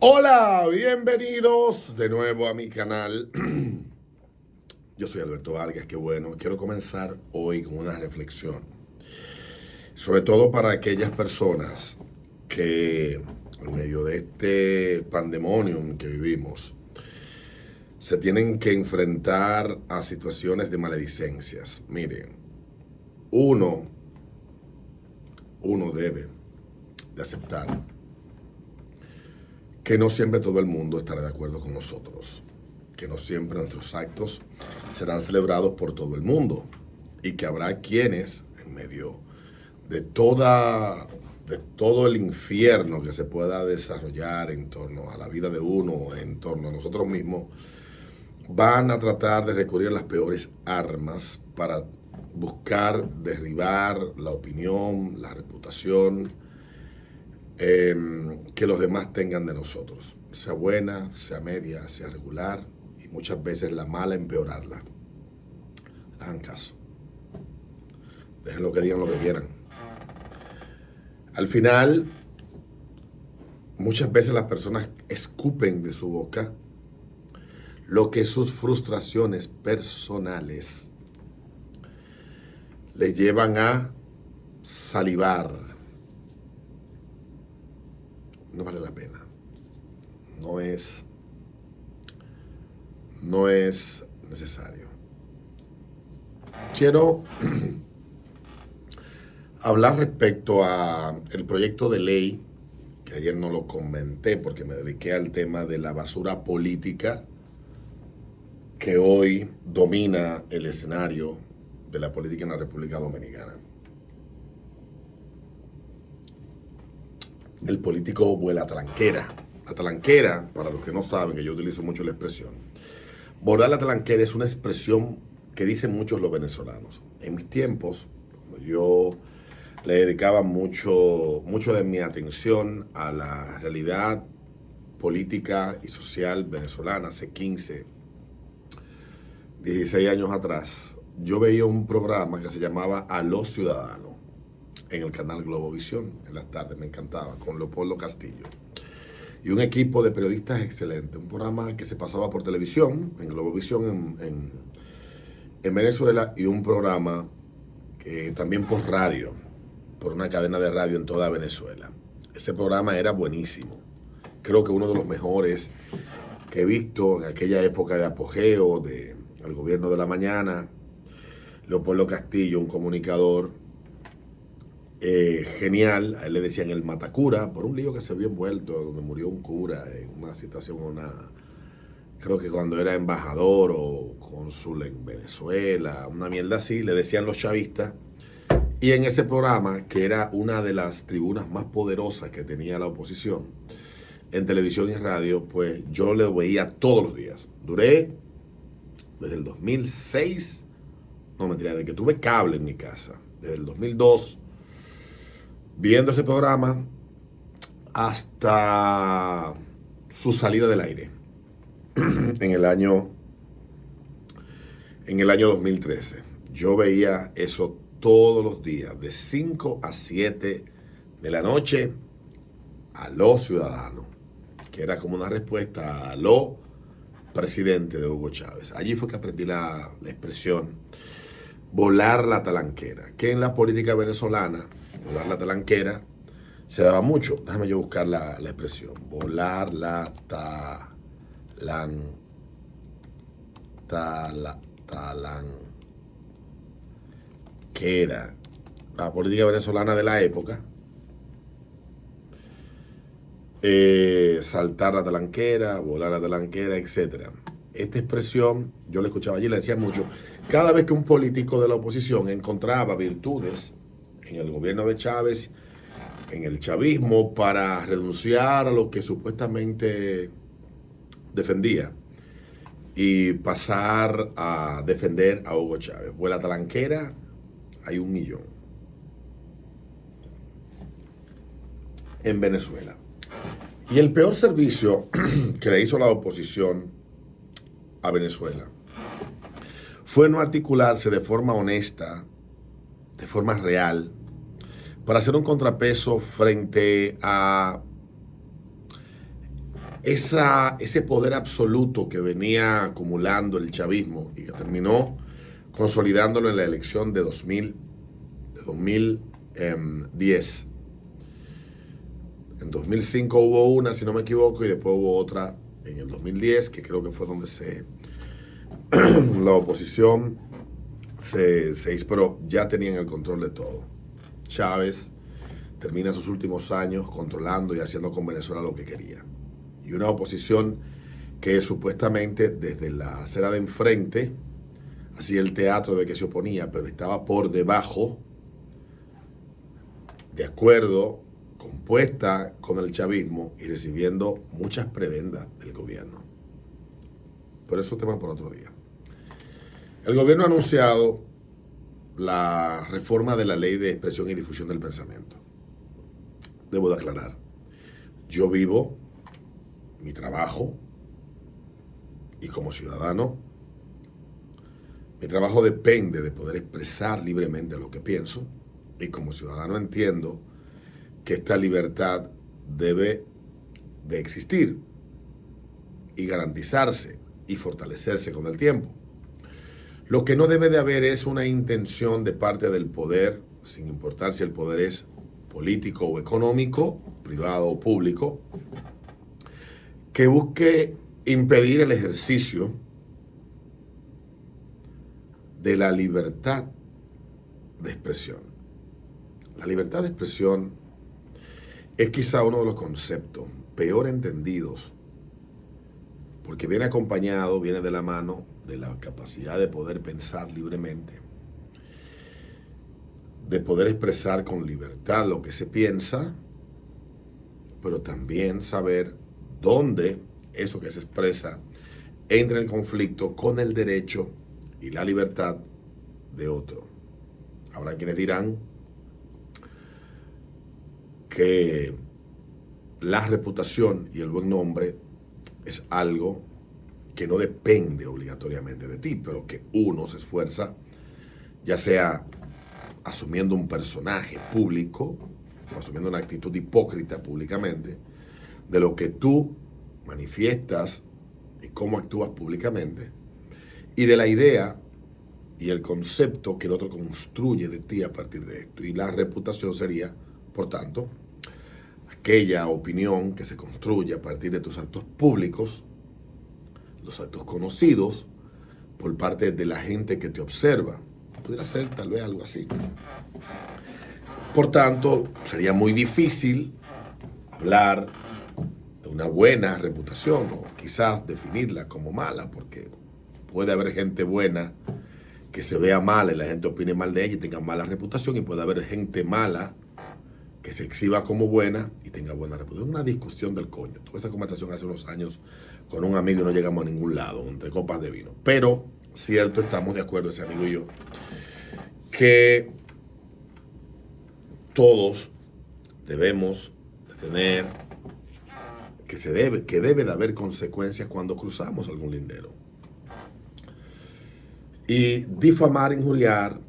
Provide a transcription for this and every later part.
Hola, bienvenidos de nuevo a mi canal. Yo soy Alberto Vargas, qué bueno. Quiero comenzar hoy con una reflexión, sobre todo para aquellas personas que en medio de este pandemonium que vivimos, se tienen que enfrentar a situaciones de maledicencias. Miren, uno, uno debe de aceptar que no siempre todo el mundo estará de acuerdo con nosotros, que no siempre nuestros actos serán celebrados por todo el mundo y que habrá quienes en medio de todo el infierno que se pueda desarrollar en torno a la vida de uno, en torno a nosotros mismos, van a tratar de recurrir a las peores armas para buscar derribar la opinión, la reputación que los demás tengan de nosotros, sea buena, sea media, sea regular, y muchas veces la mala empeorarla. Hagan caso, dejen lo que digan lo que quieran. Al final, muchas veces las personas escupen de su boca lo que sus frustraciones personales les llevan a salivar. No vale la pena. No es necesario. Quiero hablar respecto a el proyecto de ley, que ayer no lo comenté porque me dediqué al tema de la basura política que hoy domina el escenario de la política en la República Dominicana. El político vuela talanquera. La talanquera, para los que no saben, que yo utilizo mucho la expresión, volar la talanquera es una expresión que dicen muchos los venezolanos. En mis tiempos, cuando yo le dedicaba mucho de mi atención a la realidad política y social venezolana hace 15, 16 años atrás, yo veía un programa que se llamaba A los Ciudadanos en el canal Globovisión, en las tardes, me encantaba, con Leopoldo Castillo. Y un equipo de periodistas excelente, un programa que se pasaba por televisión, en Globovisión en Venezuela, y un programa que también por radio, por una cadena de radio en toda Venezuela. Ese programa era buenísimo. Creo que uno de los mejores que he visto en aquella época de apogeo del gobierno de la mañana. Leopoldo Castillo, un comunicador genial, a él le decían el matacura, por un lío que se había envuelto, donde murió un cura en una situación, creo que cuando era embajador o cónsul en Venezuela, una mierda así, le decían los chavistas. Y en ese programa, que era una de las tribunas más poderosas que tenía la oposición, en televisión y radio, pues yo lo veía todos los días. Duré desde el 2006, no mentira, desde que tuve cable en mi casa, desde el 2002, viendo ese programa hasta su salida del aire en el año 2013. Yo veía eso todos los días, de 5 a 7 de la noche, a los ciudadanos, que era como una respuesta a lo presidente de Hugo Chávez. Allí fue que aprendí la expresión volar la talanquera, que en la política venezolana, volar la talanquera, se daba mucho. Déjame yo buscar la expresión. Volar la talanquera. La política venezolana de la época. Saltar la talanquera, volar la talanquera, etc. Esta expresión, yo la escuchaba allí, la decía mucho. Cada vez que un político de la oposición encontraba virtudes en el gobierno de Chávez, en el chavismo, para renunciar a lo que supuestamente defendía y pasar a defender a Hugo Chávez. Vuela talanquera, hay 1.000.000 en Venezuela. Y el peor servicio que le hizo la oposición a Venezuela fue no articularse de forma honesta, de forma real, para hacer un contrapeso frente a ese poder absoluto que venía acumulando el chavismo y que terminó consolidándolo en la elección de 2010. En 2005 hubo una, si no me equivoco, y después hubo otra en el 2010, que creo que fue donde la oposición se hizo, pero ya tenían el control de todo. Chávez termina sus últimos años controlando y haciendo con Venezuela lo que quería. Y una oposición que supuestamente desde la acera de enfrente hacía el teatro de que se oponía, pero estaba por debajo, de acuerdo, compuesta con el chavismo y recibiendo muchas prebendas del gobierno. Pero eso es tema por otro día. El gobierno ha anunciado la reforma de la Ley de Expresión y Difusión del Pensamiento. Debo de aclarar, yo vivo mi trabajo y como ciudadano, mi trabajo depende de poder expresar libremente lo que pienso y como ciudadano entiendo que esta libertad debe de existir y garantizarse y fortalecerse con el tiempo. Lo que no debe de haber es una intención de parte del poder, sin importar si el poder es político o económico, privado o público, que busque impedir el ejercicio de la libertad de expresión. La libertad de expresión es quizá uno de los conceptos peor entendidos, porque viene acompañado, viene de la mano de la capacidad de poder pensar libremente, de poder expresar con libertad lo que se piensa, pero también saber dónde eso que se expresa entra en conflicto con el derecho y la libertad de otro. Habrá quienes dirán que la reputación y el buen nombre es algo que no depende obligatoriamente de ti, pero que uno se esfuerza, ya sea asumiendo un personaje público o asumiendo una actitud hipócrita públicamente, de lo que tú manifiestas y cómo actúas públicamente, y de la idea y el concepto que el otro construye de ti a partir de esto. Y la reputación sería, por tanto, aquella opinión que se construye a partir de tus actos públicos, los actos conocidos por parte de la gente que te observa. Pudiera ser tal vez algo así. Por tanto, sería muy difícil hablar de una buena reputación o quizás definirla como mala, porque puede haber gente buena que se vea mala y la gente opine mal de ella y tenga mala reputación, y puede haber gente mala que se exhiba como buena y tenga buena reputación. Una discusión del coño. Tuve esa conversación hace unos años con un amigo y no llegamos a ningún lado, entre copas de vino. Pero, cierto, estamos de acuerdo, ese amigo y yo, que todos debemos de tener, que debe de haber consecuencias cuando cruzamos algún lindero. Y difamar, injuriar,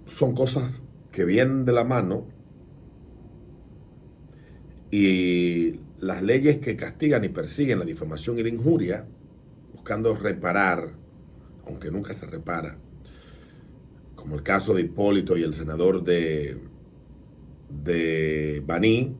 son cosas que vienen de la mano, y las leyes que castigan y persiguen la difamación y la injuria, buscando reparar, aunque nunca se repara, como el caso de Hipólito y el senador de Baní,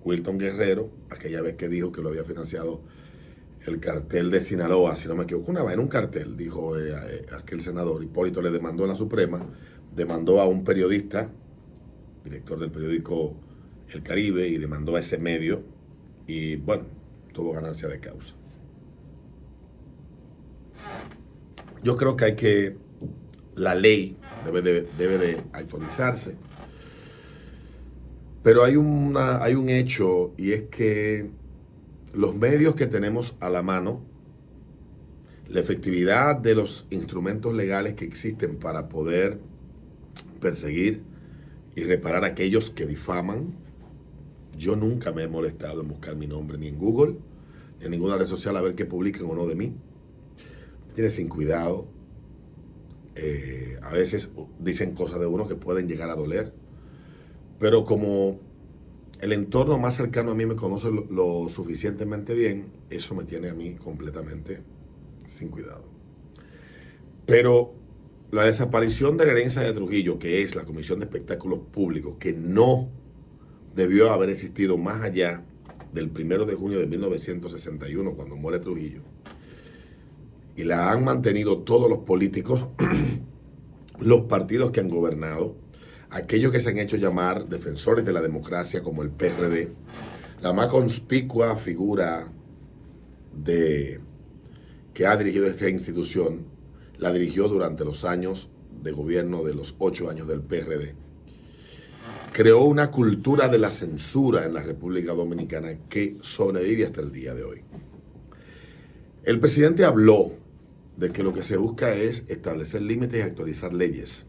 Wilton Guerrero, aquella vez que dijo que lo había financiado el cartel de Sinaloa, si no me equivoco, en un cartel, dijo aquel senador. Hipólito le demandó en la Suprema, demandó a un periodista, director del periódico El Caribe, y demandó a ese medio, y bueno, tuvo ganancia de causa. Yo creo que la ley debe de actualizarse, pero hay un hecho, y es que los medios que tenemos a la mano, la efectividad de los instrumentos legales que existen para poder perseguir y reparar a aquellos que difaman. Yo nunca me he molestado en buscar mi nombre ni en Google, ni en ninguna red social a ver qué publican o no de mí. Tienes sin cuidado. A veces dicen cosas de uno que pueden llegar a doler, pero como el entorno más cercano a mí me conoce lo suficientemente bien, eso me tiene a mí completamente sin cuidado. Pero la desaparición de la herencia de Trujillo, que es la Comisión de Espectáculos Públicos, que no debió haber existido más allá del 1 de junio de 1961, cuando muere Trujillo, y la han mantenido todos los políticos, los partidos que han gobernado, aquellos que se han hecho llamar defensores de la democracia como el PRD, la más conspicua figura que ha dirigido esta institución, la dirigió durante los años de gobierno de los 8 años del PRD. Creó una cultura de la censura en la República Dominicana que sobrevive hasta el día de hoy. El presidente habló de que lo que se busca es establecer límites y actualizar leyes.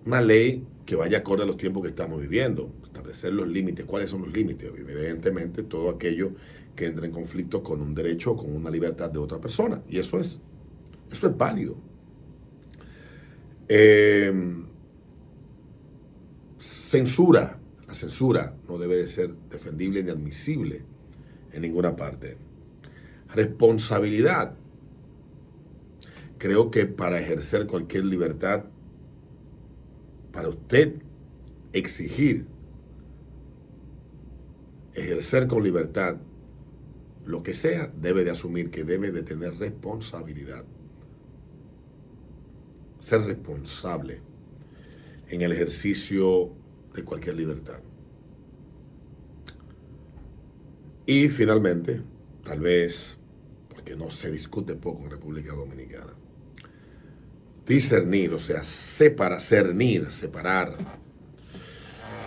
Una ley que vaya acorde a los tiempos que estamos viviendo, establecer los límites. ¿Cuáles son los límites? Evidentemente, todo aquello que entre en conflicto con un derecho o con una libertad de otra persona. Y eso es válido. Censura. La censura no debe de ser defendible ni admisible en ninguna parte. Responsabilidad. Creo que para ejercer cualquier libertad, para usted ejercer con libertad lo que sea, debe de asumir que debe de tener responsabilidad. Ser responsable en el ejercicio de cualquier libertad. Y finalmente, tal vez, porque no se discute poco en República Dominicana, discernir, o sea, separar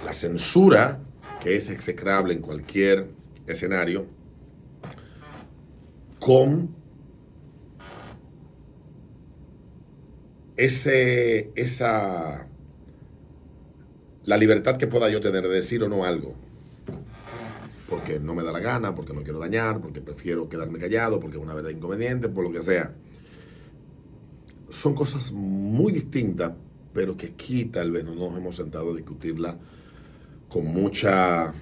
la censura, que es execrable en cualquier escenario, con la libertad que pueda yo tener de decir o no algo, porque no me da la gana, porque no quiero dañar, porque prefiero quedarme callado, porque es una verdad inconveniente, por lo que sea. Son cosas muy distintas, pero que aquí tal vez no nos hemos sentado a discutirla con mucha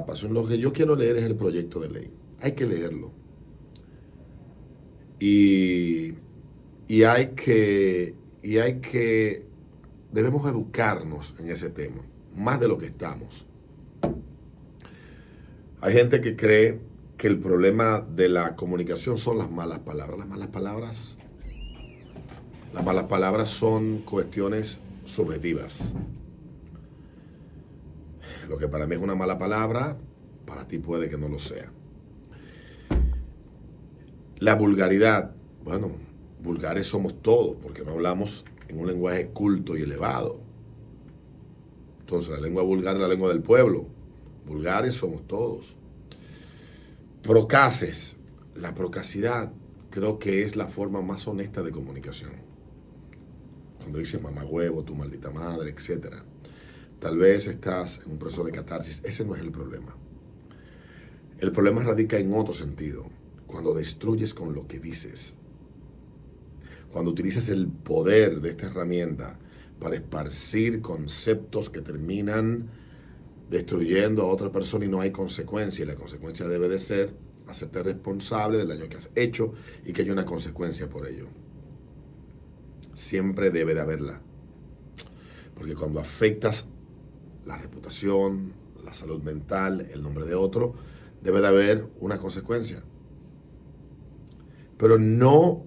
pasión. Lo que yo quiero leer es el proyecto de ley. Hay que leerlo. Y debemos educarnos en ese tema, más de lo que estamos. Hay gente que cree que el problema de la comunicación son las malas palabras. Las malas palabras son cuestiones subjetivas. Lo que para mí es una mala palabra, para ti puede que no lo sea. La vulgaridad, bueno, vulgares somos todos, porque no hablamos en un lenguaje culto y elevado. Entonces, la lengua vulgar es la lengua del pueblo. Vulgares somos todos. Procaces, la procacidad creo que es la forma más honesta de comunicación. Cuando dices mamagüevo, tu maldita madre, etc. Tal vez estás en un proceso de catarsis. Ese no es el problema. El problema radica en otro sentido. Cuando destruyes con lo que dices. Cuando utilizas el poder de esta herramienta para esparcir conceptos que terminan destruyendo a otra persona y no hay consecuencia. Y la consecuencia debe de ser hacerte responsable del daño que has hecho y que haya una consecuencia por ello. Siempre debe de haberla. Porque cuando afectas la reputación, la salud mental, el nombre de otro, debe de haber una consecuencia. Pero no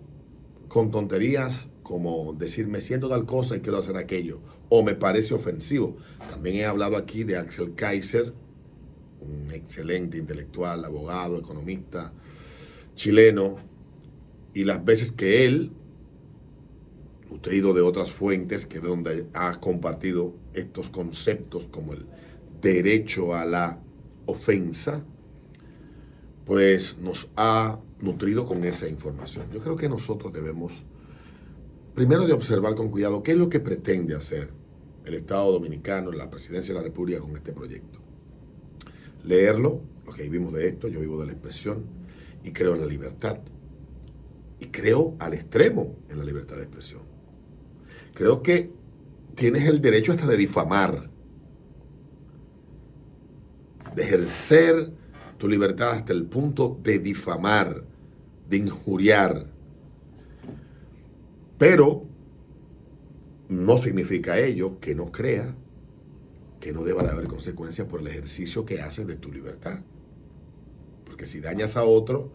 con tonterías como decir me siento tal cosa y quiero hacer aquello, o me parece ofensivo. También he hablado aquí de Axel Kaiser, un excelente intelectual, abogado, economista, chileno, y las veces que él, nutrido de otras fuentes, que de donde ha compartido estos conceptos como el derecho a la ofensa, pues nos ha nutrido con esa información. Yo creo que nosotros debemos, primero, de observar con cuidado qué es lo que pretende hacer el Estado Dominicano, la Presidencia de la República con este proyecto. Leerlo, lo que vivimos de esto, yo vivo de la expresión y creo en la libertad. Y creo al extremo en la libertad de expresión. Creo que tienes el derecho hasta de difamar. de ejercer tu libertad hasta el punto de difamar, de injuriar. Pero no significa ello que no crea que no deba de haber consecuencias por el ejercicio que haces de tu libertad. Porque si dañas a otro,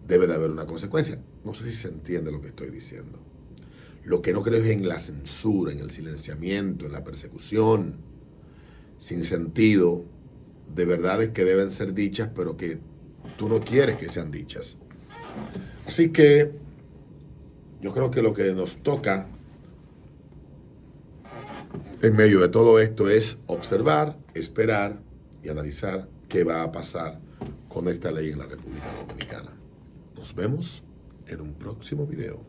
debe de haber una consecuencia. No sé si se entiende lo que estoy diciendo. Lo que no creo es en la censura, en el silenciamiento, en la persecución, sin sentido, de verdades que deben ser dichas, pero que tú no quieres que sean dichas. Así que yo creo que lo que nos toca en medio de todo esto es observar, esperar y analizar qué va a pasar con esta ley en la República Dominicana. Nos vemos en un próximo video.